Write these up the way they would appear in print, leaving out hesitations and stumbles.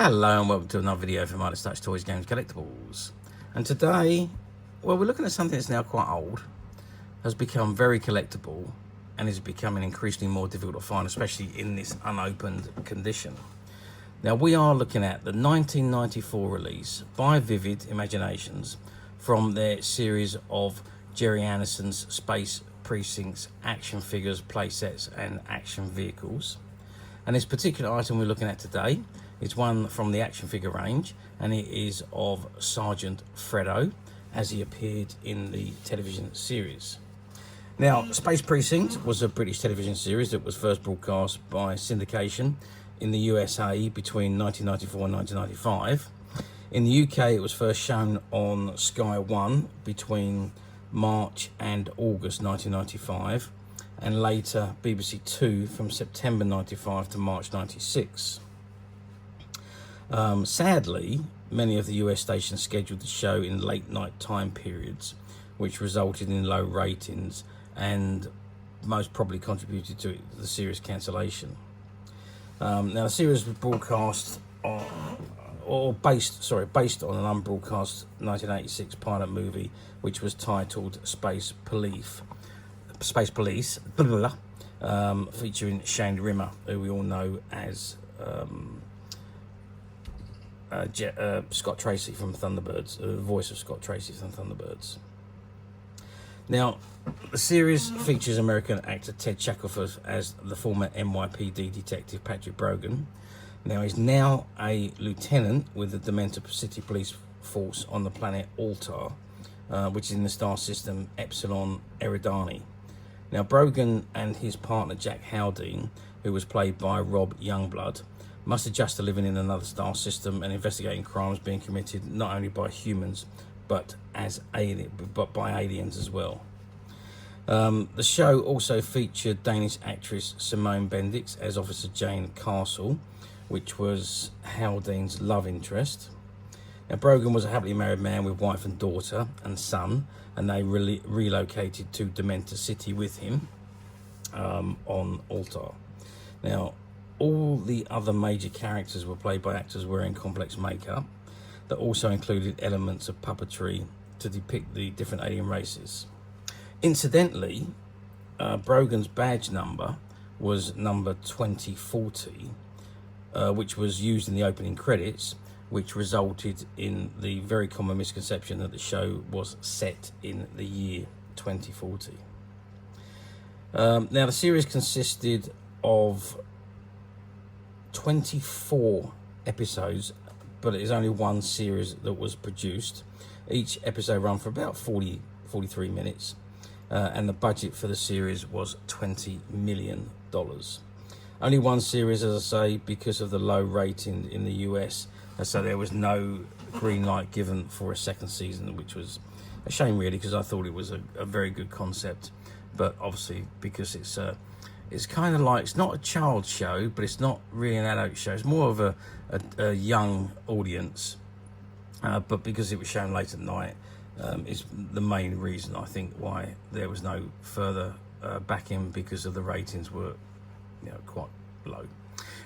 Hello and welcome to another video from Artist Touch Toys, Games, Collectibles. And today, well, we're looking at something that's now quite old, has become very collectible, and is becoming increasingly more difficult to find, especially in this unopened condition. Now, we are looking at the 1994 release by Vivid Imaginations from their series of Gerry Andersons Space Precinct action figures, playsets, and action vehicles. And this particular item we're looking at today is one from the action figure range, and it is of Sergeant Fredo as he appeared in the television series. Now, Space Precinct was a British television series that was first broadcast by syndication in the USA between 1994 and 1995. In the UK, it was first shown on Sky 1 between March and August 1995, and later BBC 2 from September 95 to March 96. Sadly, many of the US stations scheduled the show in late night time periods, which resulted in low ratings and most probably contributed to the series cancellation. Now, the series was broadcast based on an unbroadcast 1986 pilot movie, which was titled Space Police, featuring Shane Rimmer, who we all know as Scott Tracy from Thunderbirds, the voice of Scott Tracy from Thunderbirds. Now, the series features American actor Ted Shackelford as the former NYPD detective Patrick Brogan. Now, he's now a lieutenant with the Dementor City Police Force on the planet Altar, which is in the star system Epsilon Eridani. Now, Brogan and his partner Jack Haldane, who was played by Rob Youngblood, must adjust to living in another star system and investigating crimes being committed not only by humans but by aliens as well. The show also featured Danish actress Simone Bendix as Officer Jane Castle, which was Haldane's love interest. Now, Brogan was a happily married man with wife and daughter and son, and they relocated to Dementor City with him on Altar. Now, all the other major characters were played by actors wearing complex makeup that also included elements of puppetry to depict the different alien races. Incidentally, Brogan's badge number was number 2040, which was used in the opening credits, which resulted in the very common misconception that the show was set in the year 2040. Now, the series consisted of 24 episodes, but it is only one series that was produced. Each episode ran for about 43 minutes, and the budget for the series was $20 million. Only one series, as I say, because of the low rating in the US, and so there was no green light given for a second season, which was a shame really, because I thought it was a very good concept, but obviously because it's kind of like, it's not a child show, but it's not really an adult show. It's more of a young audience, but because it was shown late at night, is the main reason I think why there was no further backing, because of the ratings were, quite low.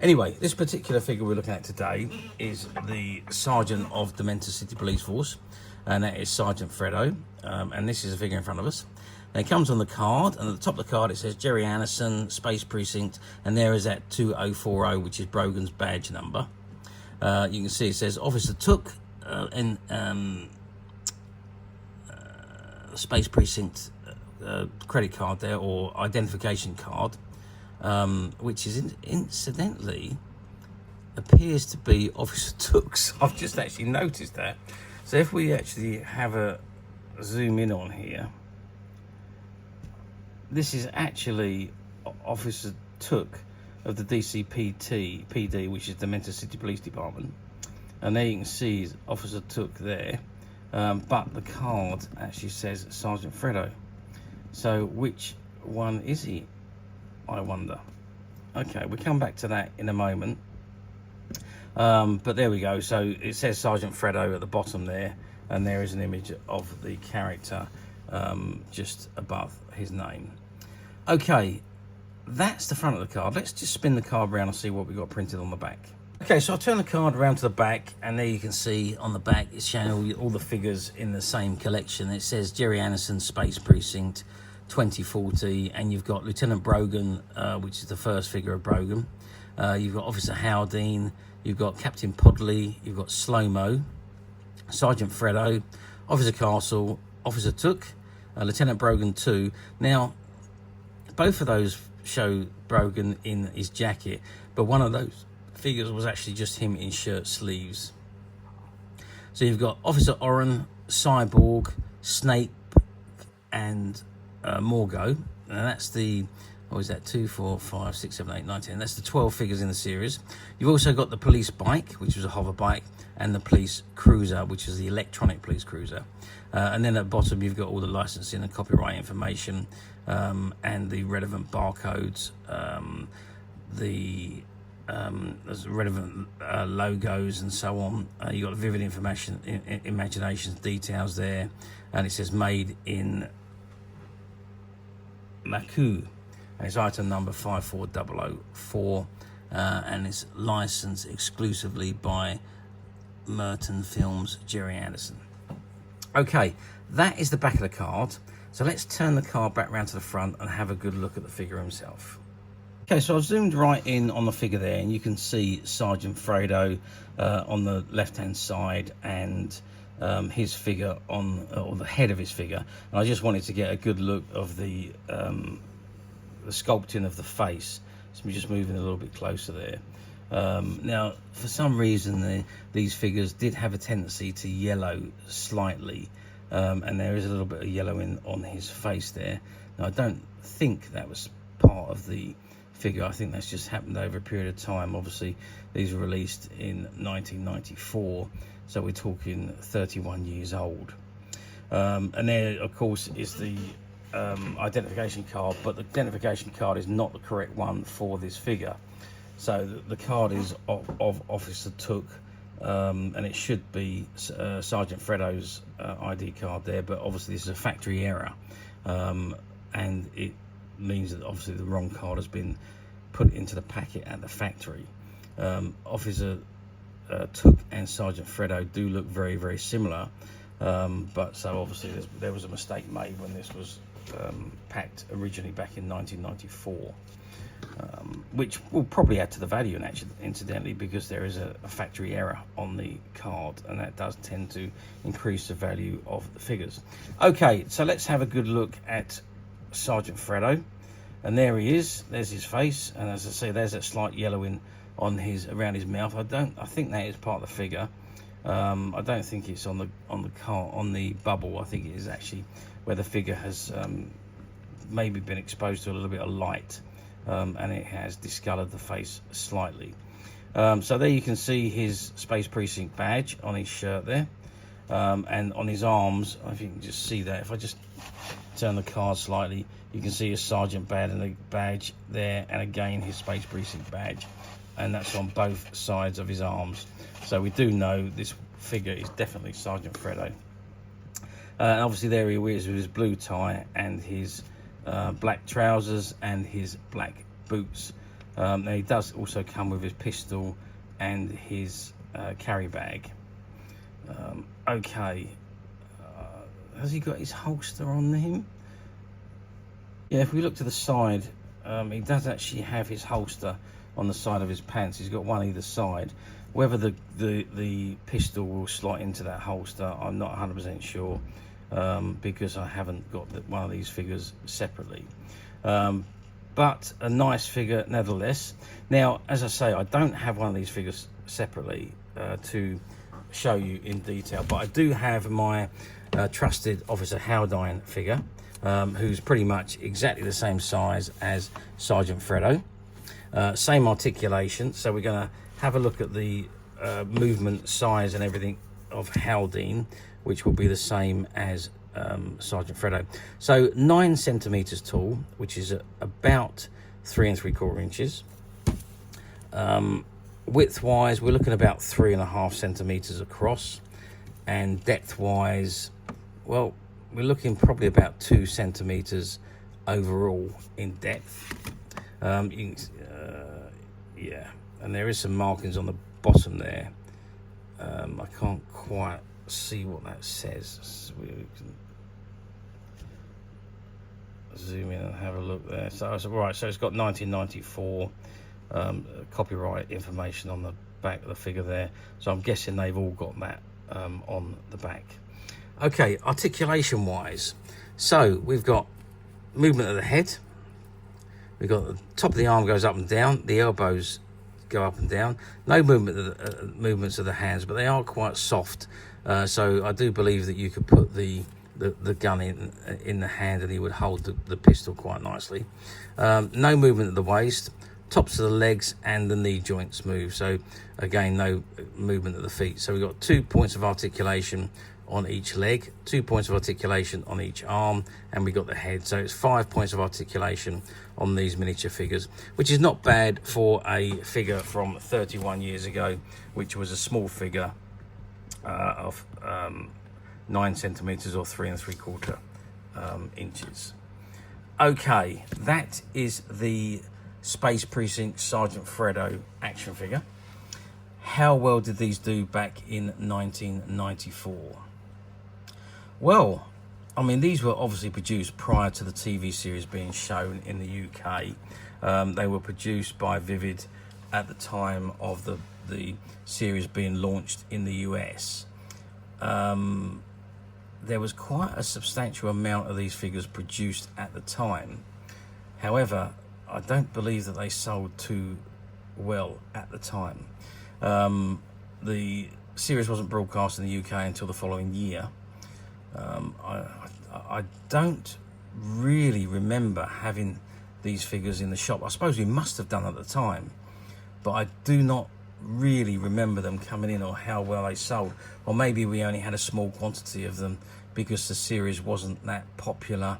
Anyway, this particular figure we're looking at today is the Sergeant of Dementor City Police Force, and that is Sergeant Fredo, and this is a figure in front of us. And it comes on the card, and at the top of the card it says Gerry Andersons Space Precinct, and there is that 2040, which is Brogan's badge number. You can see it says Officer Took Space Precinct credit card there, or identification card, which is incidentally appears to be Officer Took's. I've just actually noticed that. So if we actually have a zoom in on here, this is actually Officer Took of the DCPD, which is the Dementor City Police Department. And there you can see Officer Took there. But the card actually says Sergeant Fredo. So which one is he, I wonder? Okay, we'll come back to that in a moment. But there we go. So it says Sergeant Fredo at the bottom there, and there is an image of the character just above his name. Okay, that's the front of the card. Let's just spin the card around and see what we got printed on the back. Okay, so I'll turn the card around to the back, and there you can see on the back it's showing all the figures in the same collection. It says Gerry Andersons Space Precinct 2040, and you've got Lieutenant Brogan, which is the first figure of Brogan. You've got Officer Haldane, you've got Captain Podley, you've got Slow-Mo, Sergeant Fredo, Officer Castle, Officer Took, Lieutenant Brogan 2. Now, both of those show Brogan in his jacket, but one of those figures was actually just him in shirt sleeves. So you've got Officer Oren, Cyborg, Snape, and Morgo, and that's the, what is that, 2, 4, 5, 6, 7, 8, 9, 10. That's the 12 figures in the series. You've also got the police bike, which was a hover bike, and the police cruiser, which is the electronic police cruiser. And then at the bottom, you've got all the licensing and copyright information, and the relevant barcodes, there's relevant logos and so on. You've got Vivid Imaginations details there, and it says made in Maku. It's item number 54004, and it's licensed exclusively by Merton Films, Gerry Anderson. Okay, that is the back of the card. So let's turn the card back round to the front and have a good look at the figure himself. Okay, so I've zoomed right in on the figure there, and you can see Sergeant Fredo on the left-hand side, and his figure on, or the head of his figure. And I just wanted to get a good look of the sculpting of the face. So I'm just moving a little bit closer there. Now, for some reason, these figures did have a tendency to yellow slightly, and there is a little bit of yellowing on his face there. Now, I don't think that was part of the figure. I think that's just happened over a period of time. Obviously, these were released in 1994, so we're talking 31 years old. And there, of course, is the identification card, but the identification card is not the correct one for this figure. So the card is of Officer Took, and it should be Sergeant Fredo's ID card there, but obviously this is a factory error, and it means that obviously the wrong card has been put into the packet at the factory. Officer Took and Sergeant Fredo do look very, very similar, but so obviously there was a mistake made when this was packed originally back in 1994, which will probably add to the value, and actually, incidentally, because there is a factory error on the card, and that does tend to increase the value of the figures. Okay, so let's have a good look at Sergeant Fredo, and there he is. There's his face, and as I say, there's that slight yellowing on around his mouth. I think that is part of the figure. I don't think it's on the bubble. I think it is actually where the figure has maybe been exposed to a little bit of light, and it has discoloured the face slightly. So there you can see his Space Precinct badge on his shirt there, and on his arms. If you can just see that, if I just turn the card slightly, you can see his Sergeant badge there, and again his Space Precinct badge, and that's on both sides of his arms. So we do know this figure is definitely Sergeant Fredo. And obviously there he is with his blue tie and his black trousers and his black boots. Now he does also come with his pistol and his carry bag. Okay, has he got his holster on him? Yeah, if we look to the side, he does actually have his holster on the side of his pants. He's got one either side. Whether the pistol will slot into that holster, I'm not 100% sure, because I haven't got one of these figures separately. But a nice figure nevertheless. Now, as I say, I don't have one of these figures separately to show you in detail, but I do have my trusted Officer Haldane figure, who's pretty much exactly the same size as Sergeant Fredo. Same articulation, so we're going to have a look at the movement, size and everything of Haldane, which will be the same as Sergeant Fredo. So 9 centimeters tall, which is about 3 3/4 inches. Width wise, we're looking about 3.5 centimeters across, and depth wise, well, we're looking probably about 2 centimeters overall in depth. Yeah, and there is some markings on bottom there. I can't quite see what that says. So we can zoom in and have a look there. So right, so it's got 1994 copyright information on the back of the figure there. So I'm guessing they've all got that on the back. Okay, articulation wise, so we've got movement of the head. We've got the top of the arm goes up and down, the elbows go up and down. No movements of the hands, but they are quite soft. So I do believe that you could put the gun in the hand and he would hold the pistol quite nicely. No movement of the waist, tops of the legs and the knee joints move. So again, no movement of the feet. So we've got 2 points of articulation on each leg, 2 points of articulation on each arm, and we got the head. So it's 5 points of articulation on these miniature figures, which is not bad for a figure from 31 years ago, which was a small figure of 9 centimeters or 3 3/4 inches. Okay, that is the Space Precinct Sergeant Fredo action figure. How well did these do back in 1994? Well, I mean, these were obviously produced prior to the TV series being shown in the UK. They were produced by Vivid at the time of the series being launched in the US. There was quite a substantial amount of these figures produced at the time. However, I don't believe that they sold too well at the time. The series wasn't broadcast in the UK until the following year. I don't really remember having these figures in the shop. I suppose we must have done at the time, but I do not really remember them coming in or how well they sold. Or maybe we only had a small quantity of them because the series wasn't that popular,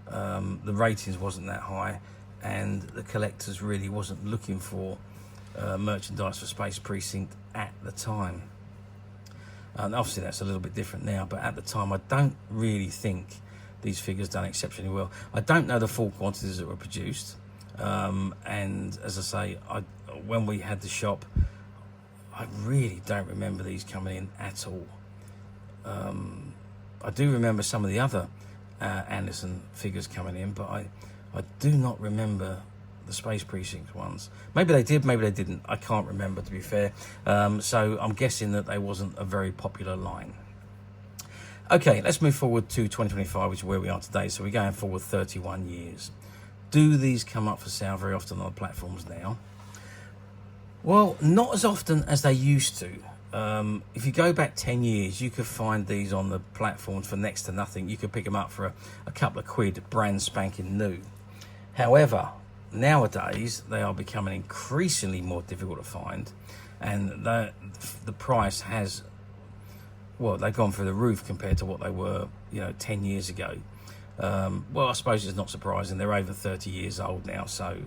the ratings wasn't that high, and the collectors really wasn't looking for merchandise for Space Precinct at the time. And obviously that's a little bit different now, but at the time I don't really think these figures done exceptionally well. I don't know the full quantities that were produced, and as I say, when we had the shop, I really don't remember these coming in at all. I do remember some of the other Anderson figures coming in, but I do not remember the Space Precinct ones. Maybe they did, maybe they didn't. I can't remember, to be fair. So I'm guessing that they wasn't a very popular line. Okay, let's move forward to 2025, which is where we are today. So we're going forward 31 years. Do these come up for sale very often on the platforms now? Well, not as often as they used to. If you go back 10 years, you could find these on the platforms for next to nothing. You could pick them up for a couple of quid, brand spanking new. However, nowadays they are becoming increasingly more difficult to find, and the price has, well, they've gone through the roof compared to what they were, 10 years ago. Well, I suppose it's not surprising. They're over 30 years old now, so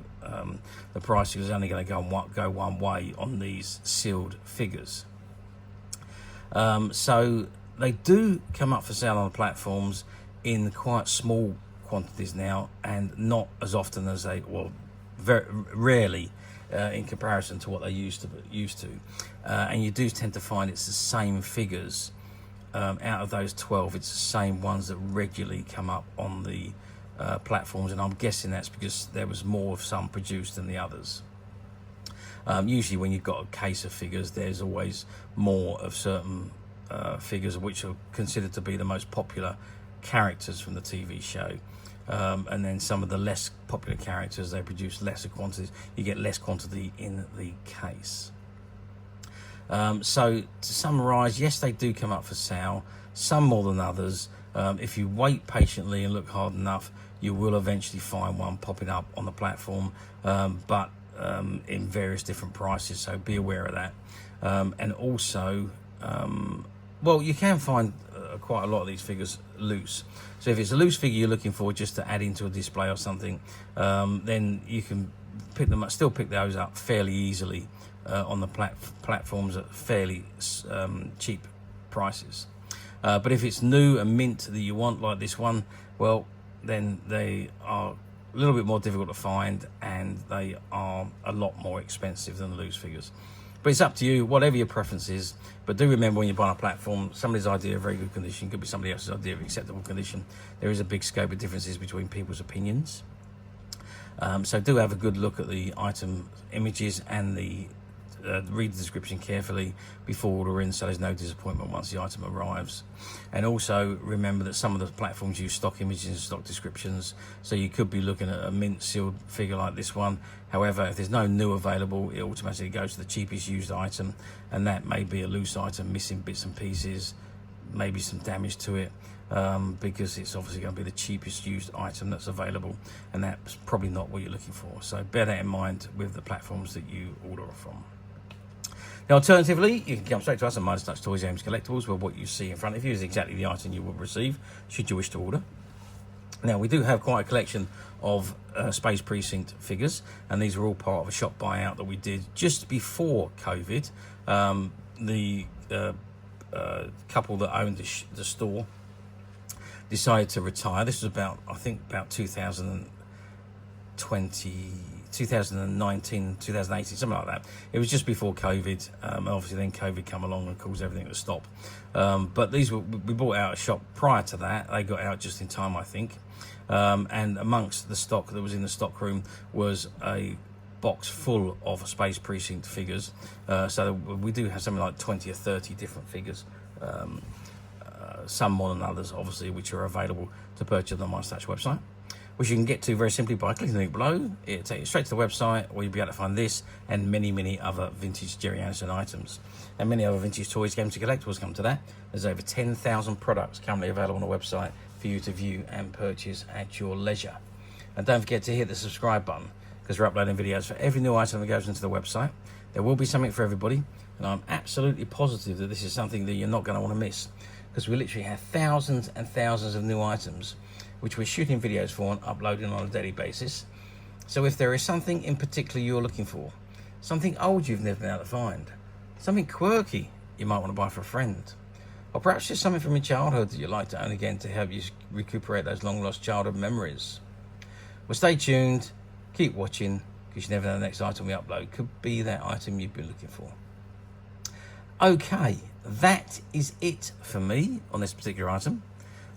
the price is only going to go one way on these sealed figures. So they do come up for sale on the platforms in quite small quantities now, and not as often as they, well, very rarely in comparison to what they used to. And you do tend to find it's the same figures. Out of those 12, it's the same ones that regularly come up on the platforms, and I'm guessing that's because there was more of some produced than the others. Usually when you've got a case of figures, there's always more of certain figures which are considered to be the most popular characters from the TV show, and then some of the less popular characters, they produce lesser quantities. You get less quantity in the case. So to summarize, yes, they do come up for sale, some more than others. If you wait patiently and look hard enough, you will eventually find one popping up on the platform, but in various different prices, so be aware of that. And also, well, you can find quite a lot of these figures loose. So if it's a loose figure you're looking for just to add into a display or something, then you can pick them up, still pick those up fairly easily on the platforms at fairly cheap prices. But if it's new and mint that you want, like this one, well, then they are a little bit more difficult to find, and they are a lot more expensive than the loose figures. But it's up to you, whatever your preference is. But do remember, when you buy a platform, somebody's idea of very good condition could be somebody else's idea of acceptable condition. There is a big scope of differences between people's opinions. So do have a good look at the item images and read the description carefully before ordering, so there's no disappointment once the item arrives. And also remember that some of the platforms use stock images and stock descriptions, so you could be looking at a mint sealed figure like this one. However, if there's no new available, it automatically goes to the cheapest used item, and that may be a loose item missing bits and pieces, maybe some damage to it, because it's obviously going to be the cheapest used item that's available, and that's probably not what you're looking for. So bear that in mind with the platforms that you order from. Now, alternatively, you can come straight to us at Midas Touch Toys Games Collectibles, where what you see in front of you is exactly the item you will receive should you wish to order. Now, we do have quite a collection of Space Precinct figures, and these are all part of a shop buyout that we did just before COVID. The couple that owned the store decided to retire. This was about, I think, about 2019, 2018, something like that. It was just before COVID. Obviously then COVID come along and caused everything to stop. But we bought out a shop prior to that. They got out just in time, I think. And amongst the stock that was in the stock room was a box full of Space Precinct figures. So we do have something like 20 or 30 different figures. Some more than others, obviously, which are available to purchase on the Midas Touch website, which you can get to very simply by clicking the link below. It'll take you straight to the website, where you'll be able to find this and many other vintage Gerry Anderson items, and many other vintage toys, games and collectibles. Come to that. There's over 10,000 products currently available on the website for you to view and purchase at your leisure. And don't forget to hit the subscribe button, because we're uploading videos for every new item that goes into the website. There will be something for everybody, and I'm absolutely positive that this is something that you're not going to want to miss, because we literally have thousands and thousands of new items which we're shooting videos for and uploading on a daily basis. So if there is something in particular you're looking for, something old you've never been able to find, something quirky you might want to buy for a friend, or perhaps just something from your childhood that you'd like to own again to help you recuperate those long lost childhood memories, well, stay tuned, keep watching, because you never know the next item we upload could be that item you've been looking for. Okay, that is it for me on this particular item.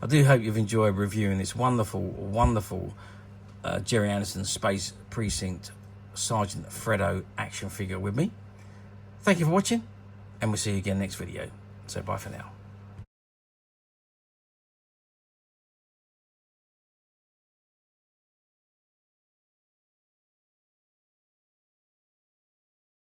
I do hope you've enjoyed reviewing this wonderful Gerry Andersons Space Precinct Sergeant Fredo action figure with me. Thank you for watching, and we'll see you again next video. So bye for now.